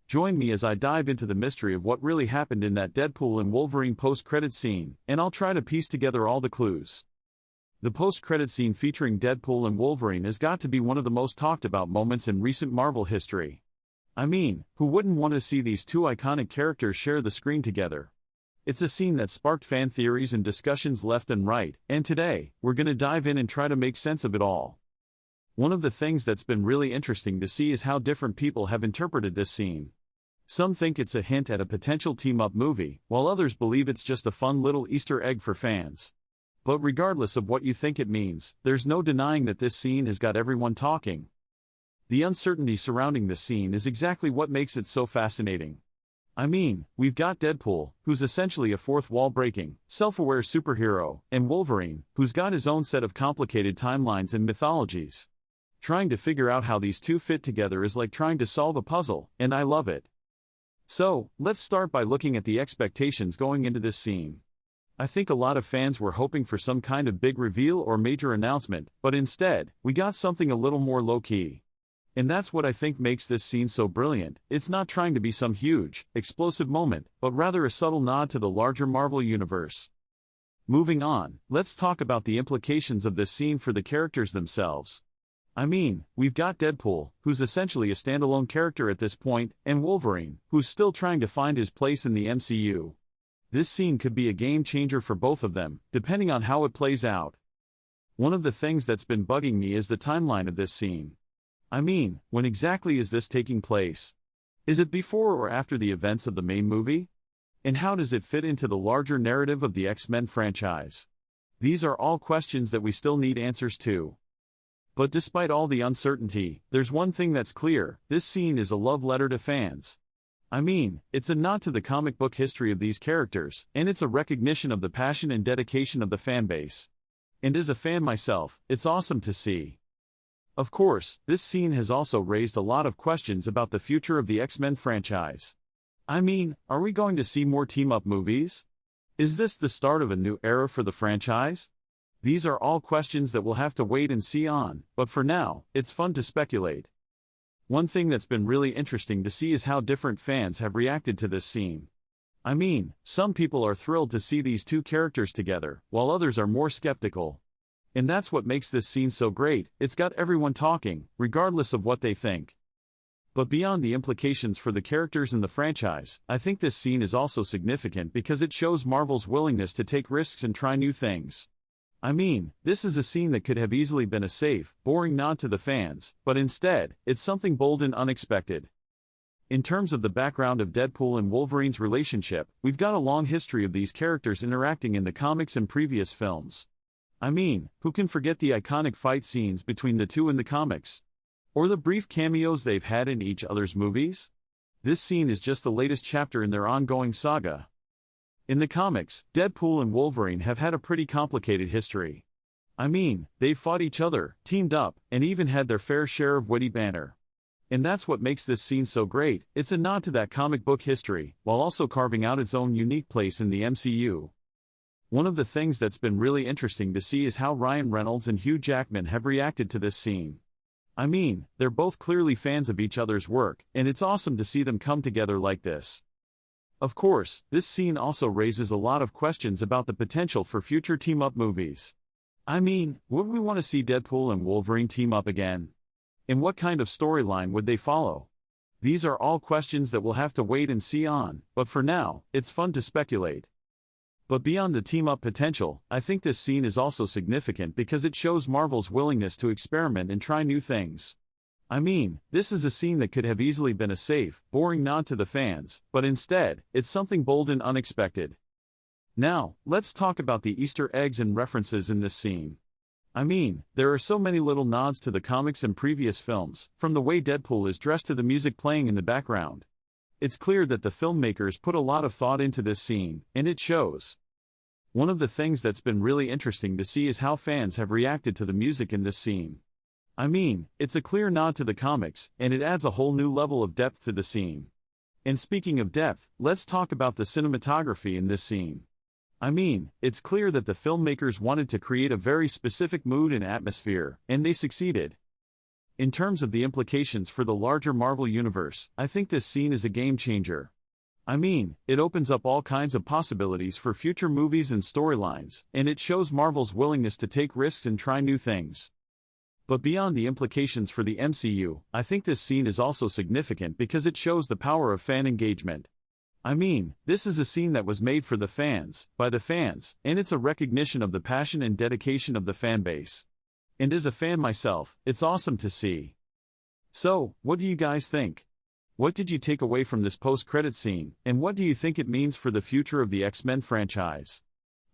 Join me as I dive into the mystery of what really happened in that Deadpool and Wolverine post-credit scene, and I'll try to piece together all the clues. The post-credit scene featuring Deadpool and Wolverine has got to be one of the most talked about moments in recent Marvel history. I mean, who wouldn't want to see these two iconic characters share the screen together? It's a scene that sparked fan theories and discussions left and right, and today, we're gonna dive in and try to make sense of it all. One of the things that's been really interesting to see is how different people have interpreted this scene. Some think it's a hint at a potential team-up movie, while others believe it's just a fun little Easter egg for fans. But regardless of what you think it means, there's no denying that this scene has got everyone talking. The uncertainty surrounding this scene is exactly what makes it so fascinating. I mean, we've got Deadpool, who's essentially a fourth-wall-breaking, self-aware superhero, and Wolverine, who's got his own set of complicated timelines and mythologies. Trying to figure out how these two fit together is like trying to solve a puzzle, and I love it. So, let's start by looking at the expectations going into this scene. I think a lot of fans were hoping for some kind of big reveal or major announcement, but instead, we got something a little more low-key. And that's what I think makes this scene so brilliant. It's not trying to be some huge, explosive moment, but rather a subtle nod to the larger Marvel universe. Moving on, let's talk about the implications of this scene for the characters themselves. I mean, we've got Deadpool, who's essentially a standalone character at this point, and Wolverine, who's still trying to find his place in the MCU. This scene could be a game changer for both of them, depending on how it plays out. One of the things that's been bugging me is the timeline of this scene. I mean, when exactly is this taking place? Is it before or after the events of the main movie? And how does it fit into the larger narrative of the X-Men franchise? These are all questions that we still need answers to. But despite all the uncertainty, there's one thing that's clear: this scene is a love letter to fans. I mean, it's a nod to the comic book history of these characters, and it's a recognition of the passion and dedication of the fanbase. And as a fan myself, it's awesome to see. Of course, this scene has also raised a lot of questions about the future of the X-Men franchise. I mean, are we going to see more team-up movies? Is this the start of a new era for the franchise? These are all questions that we'll have to wait and see on, but for now, it's fun to speculate. One thing that's been really interesting to see is how different fans have reacted to this scene. I mean, some people are thrilled to see these two characters together, while others are more skeptical. And that's what makes this scene so great: it's got everyone talking, regardless of what they think. But beyond the implications for the characters in the franchise, I think this scene is also significant because it shows Marvel's willingness to take risks and try new things. I mean, this is a scene that could have easily been a safe, boring nod to the fans, but instead, it's something bold and unexpected. In terms of the background of Deadpool and Wolverine's relationship, we've got a long history of these characters interacting in the comics and previous films. I mean, who can forget the iconic fight scenes between the two in the comics? Or the brief cameos they've had in each other's movies? This scene is just the latest chapter in their ongoing saga. In the comics, Deadpool and Wolverine have had a pretty complicated history. I mean, they've fought each other, teamed up, and even had their fair share of witty banter. And that's what makes this scene so great: it's a nod to that comic book history, while also carving out its own unique place in the MCU. One of the things that's been really interesting to see is how Ryan Reynolds and Hugh Jackman have reacted to this scene. I mean, they're both clearly fans of each other's work, and it's awesome to see them come together like this. Of course, this scene also raises a lot of questions about the potential for future team-up movies. I mean, would we want to see Deadpool and Wolverine team up again? And what kind of storyline would they follow? These are all questions that we'll have to wait and see on, but for now, it's fun to speculate. But beyond the team-up potential, I think this scene is also significant because it shows Marvel's willingness to experiment and try new things. I mean, this is a scene that could have easily been a safe, boring nod to the fans, but instead, it's something bold and unexpected. Now, let's talk about the Easter eggs and references in this scene. I mean, there are so many little nods to the comics and previous films, from the way Deadpool is dressed to the music playing in the background. It's clear that the filmmakers put a lot of thought into this scene, and it shows. One of the things that's been really interesting to see is how fans have reacted to the music in this scene. I mean, it's a clear nod to the comics, and it adds a whole new level of depth to the scene. And speaking of depth, let's talk about the cinematography in this scene. I mean, it's clear that the filmmakers wanted to create a very specific mood and atmosphere, and they succeeded. In terms of the implications for the larger Marvel universe, I think this scene is a game changer. I mean, it opens up all kinds of possibilities for future movies and storylines, and it shows Marvel's willingness to take risks and try new things. But beyond the implications for the MCU, I think this scene is also significant because it shows the power of fan engagement. I mean, this is a scene that was made for the fans, by the fans, and it's a recognition of the passion and dedication of the fan base. And as a fan myself, it's awesome to see. So, what do you guys think? What did you take away from this post-credit scene, and what do you think it means for the future of the X-Men franchise?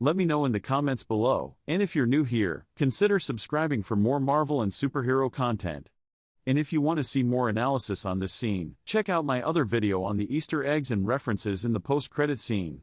Let me know in the comments below, and if you're new here, consider subscribing for more Marvel and superhero content. And if you want to see more analysis on this scene, check out my other video on the Easter eggs and references in the post-credit scene.